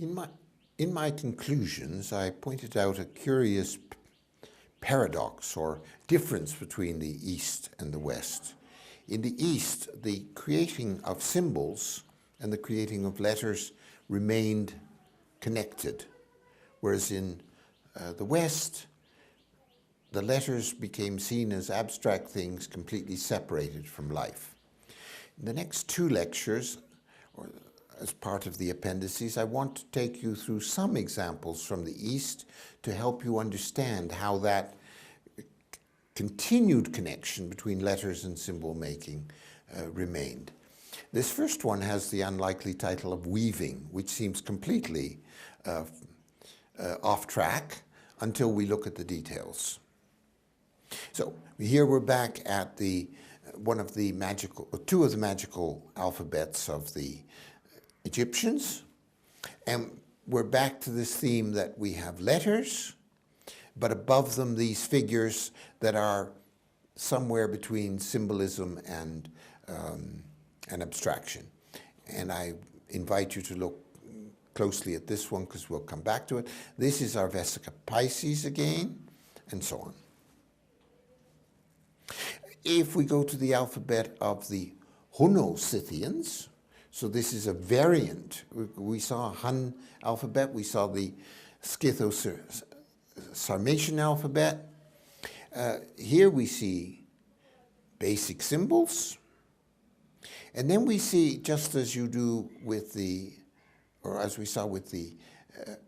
In my conclusions, I pointed out a curious paradox or difference between the East and the West. In the East, the creating of symbols and the creating of letters remained connected, whereas in the West, the letters became seen as abstract things completely separated from life. In the next two lectures, or as part of the appendices, I want to take you through some examples from the East to help you understand how that continued connection between letters and symbol making remained. This first one has the unlikely title of Weaving, which seems completely off track until we look at the details. So here we're back at two of the magical alphabets of the Egyptians, and we're back to this theme that we have letters, but above them these figures that are somewhere between symbolism and abstraction. And I invite you to look closely at this one because we'll come back to it. This is our Vesica Pisces again, and so on. If we go to the alphabet of the Hunno-Scythians, so this is a variant. We saw a Hun alphabet, we saw the Scytho-Sarmatian alphabet. Here we see basic symbols, and then we see, just as you do with as we saw with the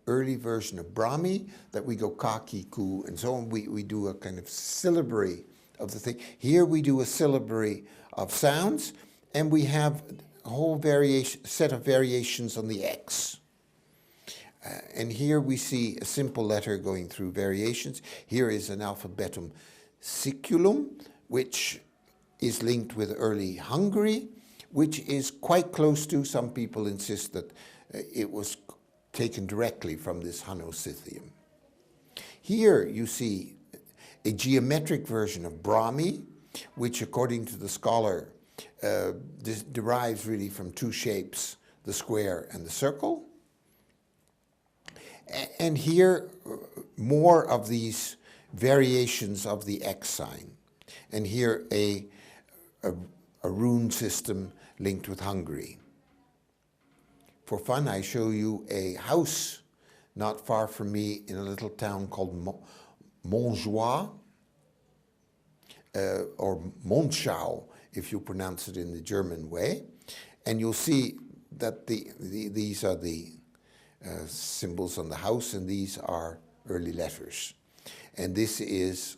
early version of Brahmi, that we go ka, ki, ku, and so on. We do a kind of syllabary of the thing. Here we do a syllabary of sounds, and we have a whole set of variations on the X. And here we see a simple letter going through variations. Here is an alphabetum siculum, which is linked with early Hungary, which is quite close to, some people insist that it was taken directly from this Hunno-Scythian. Here you see a geometric version of Brahmi, which according to the scholar derives really from two shapes, the square and the circle. And here more of these variations of the X sign. And here a rune system linked with Hungary. For fun, I show you a house not far from me in a little town called Montjoie, or Monschau, if you pronounce it in the German way. And you'll see that these are the symbols on the house, and these are early letters. And this is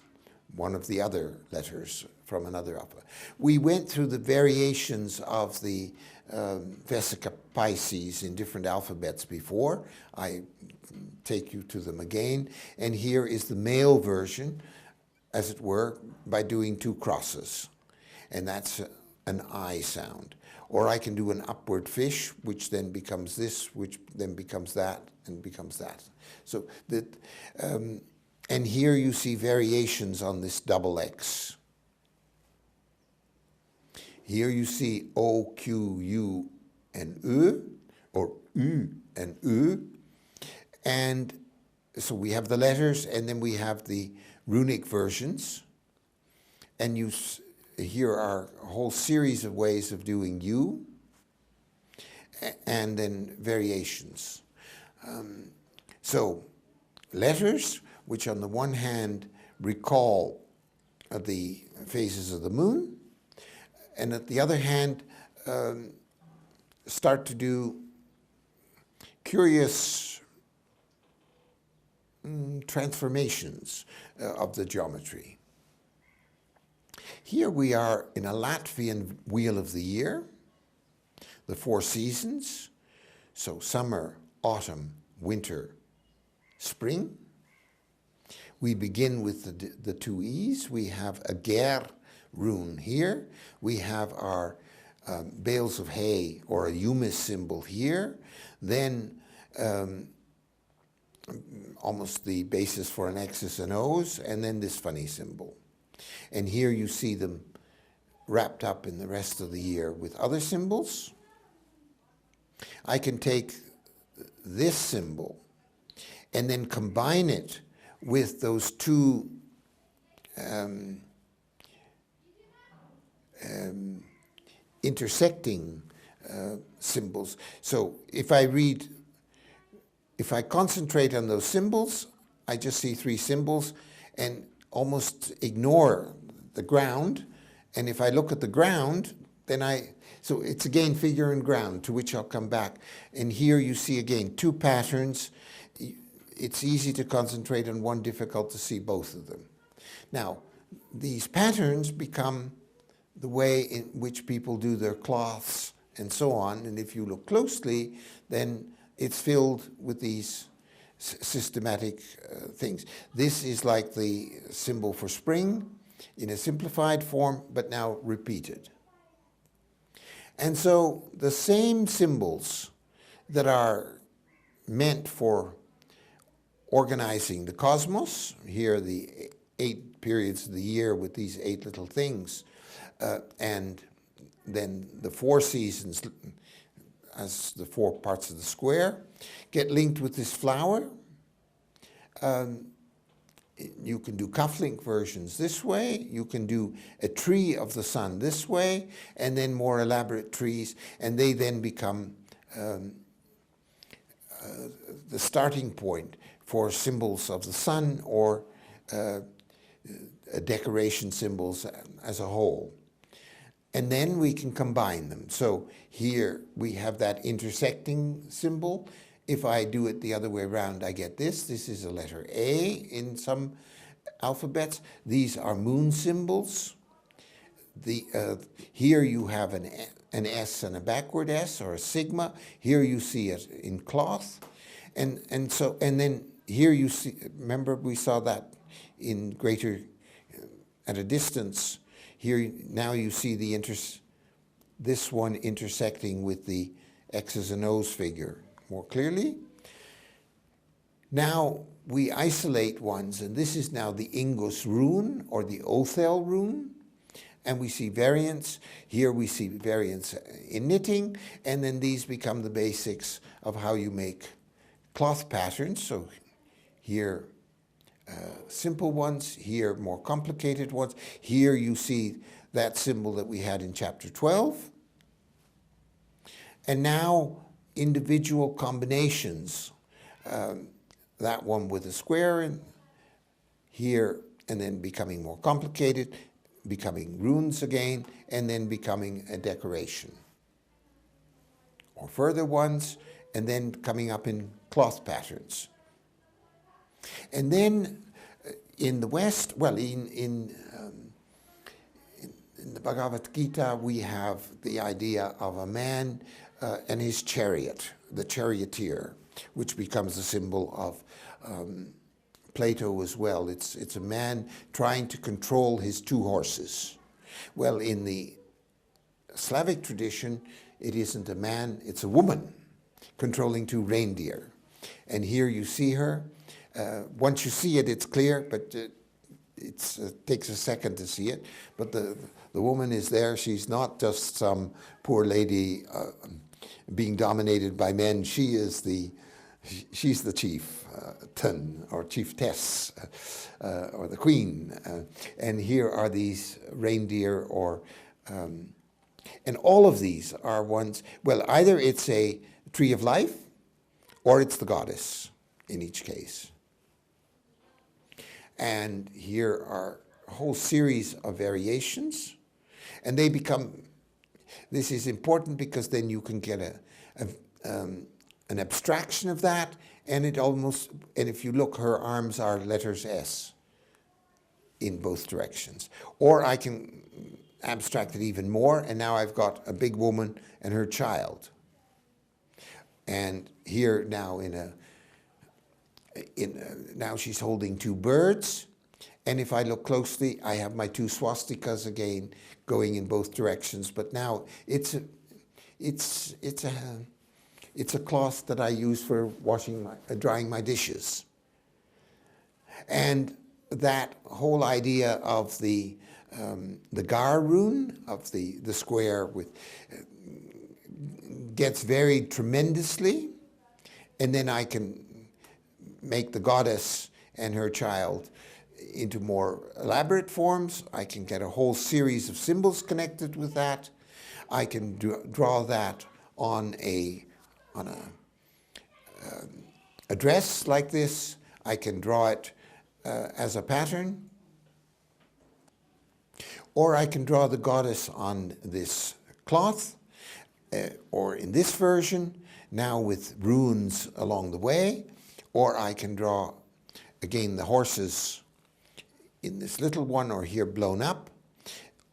one of the other letters from another alphabet. We went through the variations of the Vesica Pisces in different alphabets before. I take you to them again. And here is the male version, as it were, by doing two crosses. And that's an I sound. Or I can do an upward fish, which then becomes this, which then becomes that, and becomes that. So that, and here you see variations on this double X. Here you see O, Q, U, and Ö, or U and Ö. And so we have the letters, and then we have the runic versions. And here are a whole series of ways of doing U, and then variations. So letters, which on the one hand recall the phases of the moon, and at the other hand start to do curious transformations of the geometry. Here we are in a Latvian Wheel of the Year, the 4 seasons, so summer, autumn, winter, spring. We begin with the 2 E's. We have a ger rune here. We have our bales of hay or a humus symbol here. Then almost the basis for an X's and O's, and then this funny symbol. And here you see them wrapped up in the rest of the year with other symbols. I can take this symbol and then combine it with those two intersecting symbols. So if I concentrate on those symbols, I just see three symbols and almost ignore the ground. And if I look at the ground, then so it's again figure and ground, to which I'll come back. And here you see again two patterns. It's easy to concentrate on one, difficult to see both of them. Now, these patterns become the way in which people do their cloths and so on. And if you look closely, then it's filled with these systematic things. This is like the symbol for spring in a simplified form, but now repeated. And so the same symbols that are meant for organizing the cosmos, here the 8 periods of the year with these 8 little things, and then the 4 seasons as the 4 parts of the square, get linked with this flower. You can do cufflink versions this way, you can do a tree of the sun this way, and then more elaborate trees, and they then become the starting point for symbols of the sun or decoration symbols as a whole. And then we can combine them. So here we have that intersecting symbol. If I do it the other way around, I get this. This is a letter A in some alphabets. These are moon symbols. Here you have an S and a backward S, or a sigma. Here you see it in cloth. And then here you see, remember we saw that in greater, at a distance. Here now you see this one intersecting with the X's and O's figure more clearly. Now we isolate ones, and this is now the Ingus rune or the Othel rune, and we see variants. Here we see variants in knitting, and then these become the basics of how you make cloth patterns. So here simple ones, here more complicated ones. Here you see that symbol that we had in chapter 12. And now individual combinations, that one with a square in here, and then becoming more complicated, becoming runes again, and then becoming a decoration. Or further ones, and then coming up in cloth patterns. And then in the West, well, in the Bhagavad Gita, we have the idea of a man and his chariot, the charioteer, which becomes a symbol of Plato as well. It's a man trying to control his 2 horses. Well, in the Slavic tradition, it isn't a man, it's a woman controlling 2 reindeer. And here you see her. Once you see it, it's clear, but it takes a second to see it. But the woman is there. She's not just some poor lady being dominated by men. She's the chief, or chiefess, or the queen. And here are these reindeer, and all of these are ones, well, either it's a tree of life, or it's the goddess in each case. And here are a whole series of variations, and they become, this is important because then you can get an abstraction of that, and if you look, her arms are letters S in both directions. Or I can abstract it even more, and now I've got a big woman and her child. And here now now she's holding 2 birds, and if I look closely, I have my 2 swastikas again going in both directions. But now it's a cloth that I use for drying my dishes, and that whole idea of the Gar rune of the square with gets varied tremendously. And then I can make the goddess and her child into more elaborate forms. I can get a whole series of symbols connected with that. I can draw that on a dress like this. I can draw it as a pattern. Or I can draw the goddess on this cloth, or in this version, now with runes along the way. Or I can draw, again, the horses in this little one, or here blown up.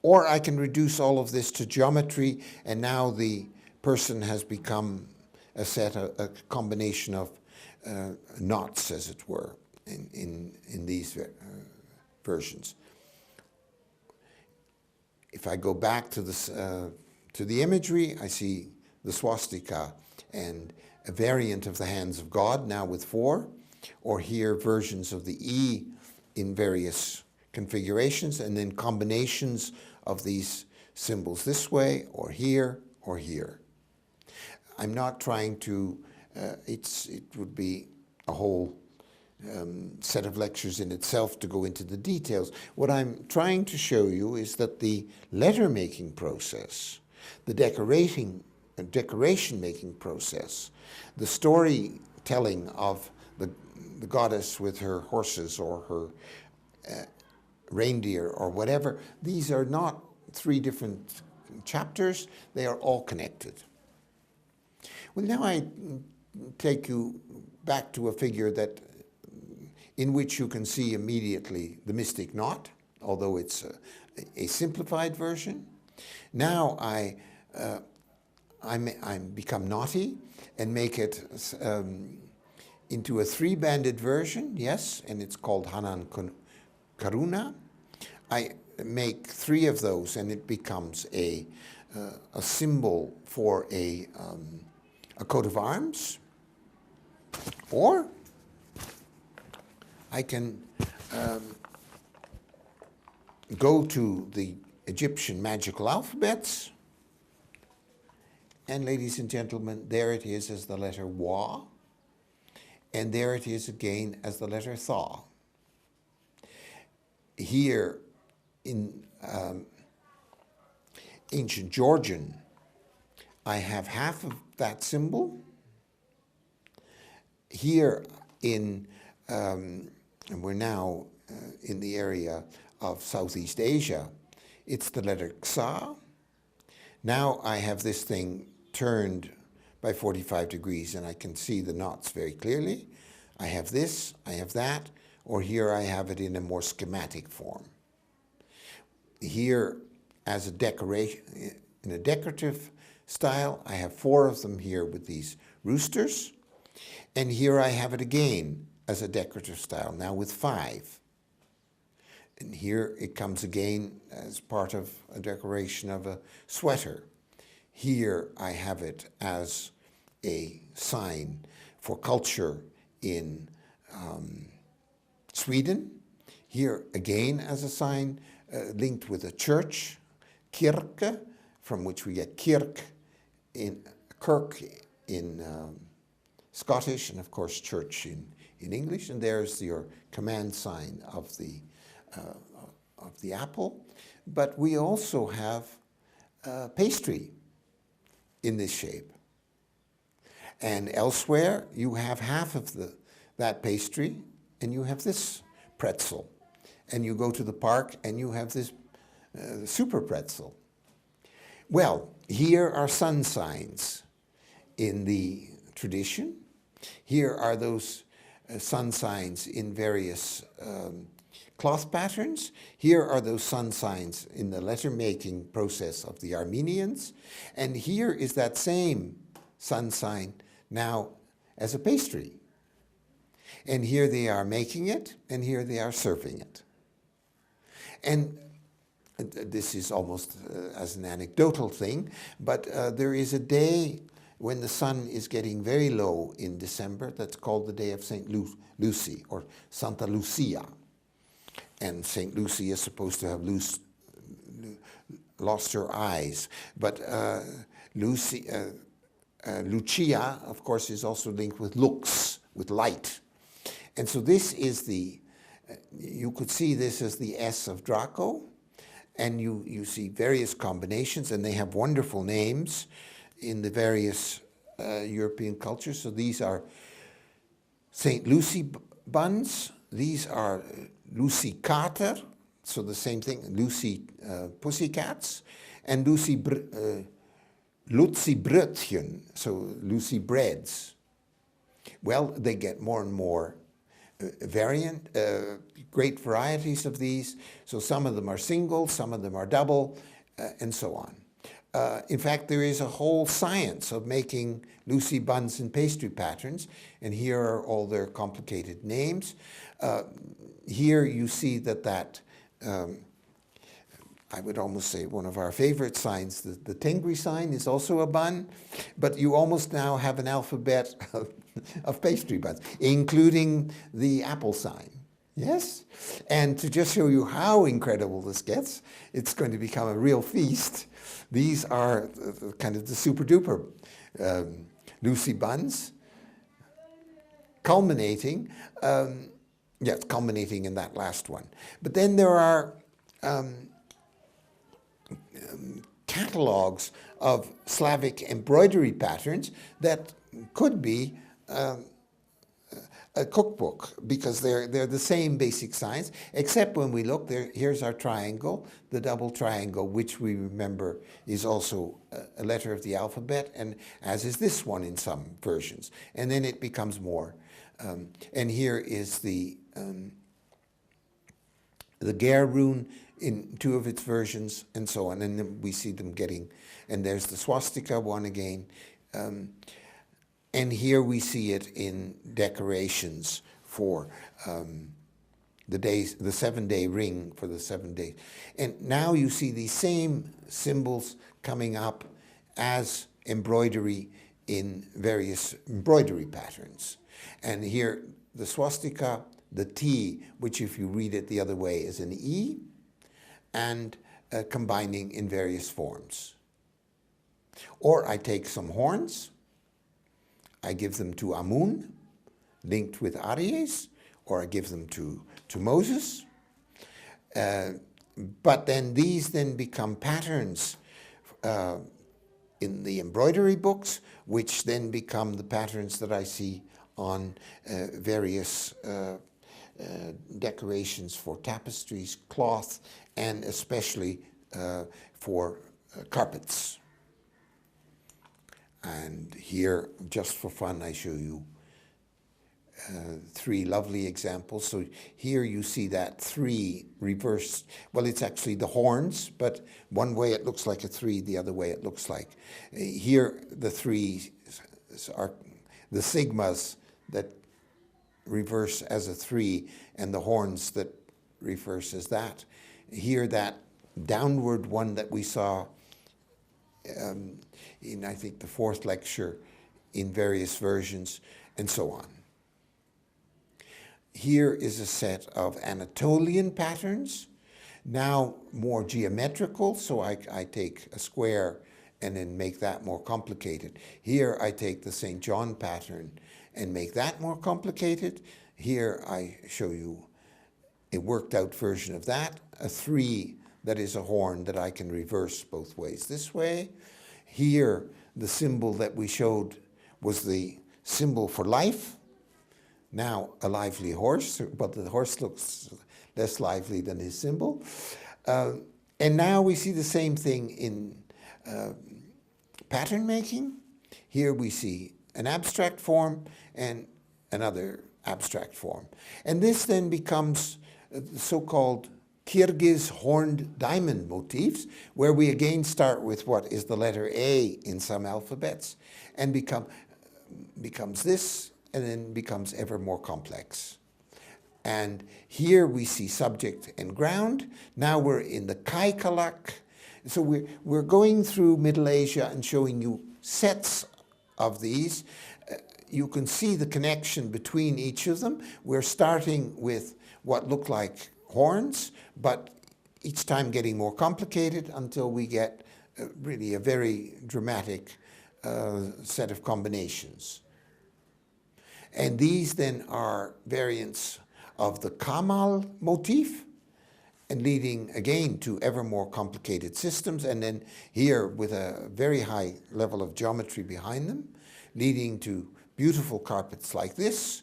Or I can reduce all of this to geometry, and now the person has become a combination of knots, as it were, in these versions. If I go back to the imagery, I see the swastika and a variant of the hands of God, now with 4, or here versions of the E in various configurations, and then combinations of these symbols this way, or here, or here. I'm not trying to, it would be a whole set of lectures in itself to go into the details. What I'm trying to show you is that the letter-making process, the decoration-making process, the storytelling of the goddess with her horses or her reindeer or whatever, these are not 3 different chapters, they are all connected. Well, now I take you back to a figure that in which you can see immediately the mystic knot, although it's a simplified version. Now I become naughty and make it into a 3-banded version, yes, and it's called Hanan Karuna. I make 3 of those, and it becomes a symbol for a coat of arms. Or I can go to the Egyptian magical alphabets, and ladies and gentlemen, there it is as the letter Wa, and there it is again as the letter Tha. Here in ancient Georgian, I have half of that symbol. Here in, and we're now in the area of Southeast Asia, it's the letter Xa. Now I have this thing turned by 45 degrees, and I can see the knots very clearly. I have this, I have that, or here I have it in a more schematic form. Here, as a decoration, in a decorative style, I have 4 of them here with these roosters, and here I have it again as a decorative style, now with 5. And here it comes again as part of a decoration of a sweater. Here I have it as a sign for culture in Sweden. Here again as a sign linked with a church, kirke, from which we get kirk in kirk in Scottish, and of course church in English. And there's your command sign of the apple. But we also have pastry in this shape. And elsewhere, you have half of that pastry, and you have this pretzel. And you go to the park, and you have this super pretzel. Well, here are sun signs in the tradition. Here are those sun signs in various cloth patterns. Here are those sun signs in the letter-making process of the Armenians. And here is that same sun sign now as a pastry. And here they are making it, and here they are serving it. And this is almost as an anecdotal thing, but there is a day when the sun is getting very low in December that's called the day of St. Lucy, or Santa Lucia. And St. Lucy is supposed to have lost her eyes. But Lucia, of course, is also linked with lux, with light. And so this is the, you could see this as the S of Draco, and you see various combinations, and they have wonderful names in the various European cultures. So these are St. Lucy buns, these are Lucy Kater, so the same thing, Lucy pussycats, and Lucy Brötchen, so Lucy breads. Well, they get more and more great varieties of these. So some of them are single, some of them are double, and so on. In fact, there is a whole science of making Lucy buns and pastry patterns, and here are all their complicated names. Here you see that I would almost say one of our favorite signs, the Tengri sign, is also a bun, but you almost now have an alphabet of pastry buns, including the apple sign. Yes? And to just show you how incredible this gets, it's going to become a real feast. These are kind of the super duper Lucy buns, culminating, yes, culminating in that last one. But then there are catalogs of Slavic embroidery patterns that could be a cookbook, because they're the same basic signs, except when we look there, here's our triangle, the double triangle, which we remember is also a letter of the alphabet, and as is this one in some versions. And then it becomes more. And here is the Ger rune in two of its versions, and so on. And then we see them getting, and there's the swastika one again. And here we see it in decorations for the 7-day ring for the 7 days. And now you see these same symbols coming up as embroidery in various embroidery patterns. And here the swastika, the T, which if you read it the other way is an E, and combining in various forms. Or I take some horns, I give them to Amun, linked with Aries, or I give them to Moses. But then these then become patterns in the embroidery books, which then become the patterns that I see on various decorations for tapestries, cloth, and especially for carpets. And here, just for fun, I show you 3 lovely examples. So here you see that 3 reversed. Well, it's actually the horns, but one way it looks like a 3, the other way it looks like. Here the 3 are the sigmas that reverse as a 3, and the horns that reverse as that. Here that downward one that we saw in, I think, the 4th lecture in various versions, and so on. Here is a set of Anatolian patterns, now more geometrical, so I take a square and then make that more complicated. Here I take the St. John pattern and make that more complicated. Here I show you a worked out version of that, a 3 that is a horn that I can reverse both ways this way. Here, the symbol that we showed was the symbol for life. Now, a lively horse, but the horse looks less lively than his symbol. And now we see the same thing in pattern making. Here we see an abstract form and another abstract form. And this then becomes so-called Kyrgyz horned diamond motifs, where we again start with what is the letter A in some alphabets, and becomes this, and then becomes ever more complex. And here we see subject and ground. Now we're in the Kaikalak. So we're going through Middle Asia and showing you sets of these. You can see the connection between each of them. We're starting with what look like horns, but each time getting more complicated until we get really a very dramatic set of combinations. And these then are variants of the Kamal motif, and leading again to ever more complicated systems, and then here with a very high level of geometry behind them, leading to beautiful carpets like this.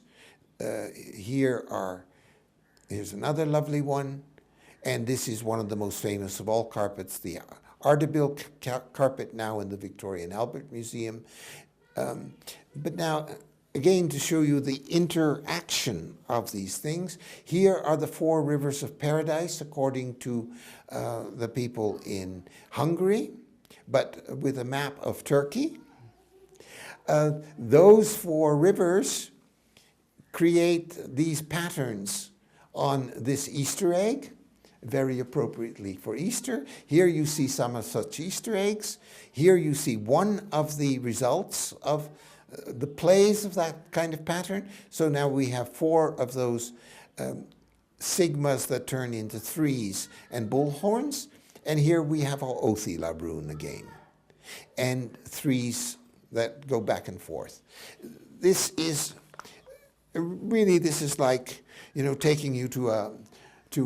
Here's another lovely one, and this is one of the most famous of all carpets, the Ardebil carpet, now in the Victoria and Albert Museum. But now, again, to show you the interaction of these things, here are the 4 rivers of paradise according to the people in Hungary, but with a map of Turkey. Those 4 rivers create these patterns on this Easter egg, very appropriately for Easter. Here you see some of such Easter eggs. Here you see one of the results of the plays of that kind of pattern. So now we have 4 of those sigmas that turn into 3s and bullhorns. And here we have our Othi Labrun again, and 3s that go back and forth. This is like, you know, taking you to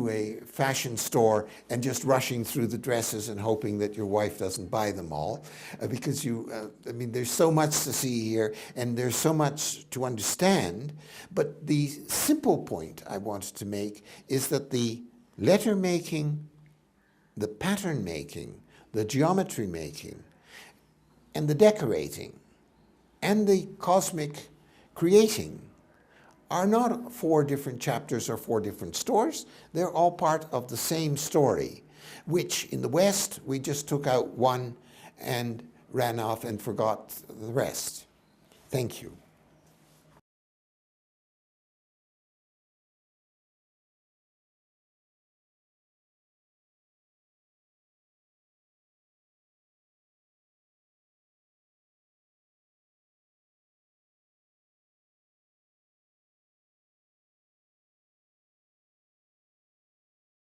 a fashion store and just rushing through the dresses and hoping that your wife doesn't buy them all, because I mean, there's so much to see here and there's so much to understand. But the simple point I wanted to make is that the letter making, the pattern making, the geometry making, and the decorating, and the cosmic creating are not 4 different chapters or 4 different stories. They're all part of the same story, which in the West, we just took out one and ran off and forgot the rest. Thank you.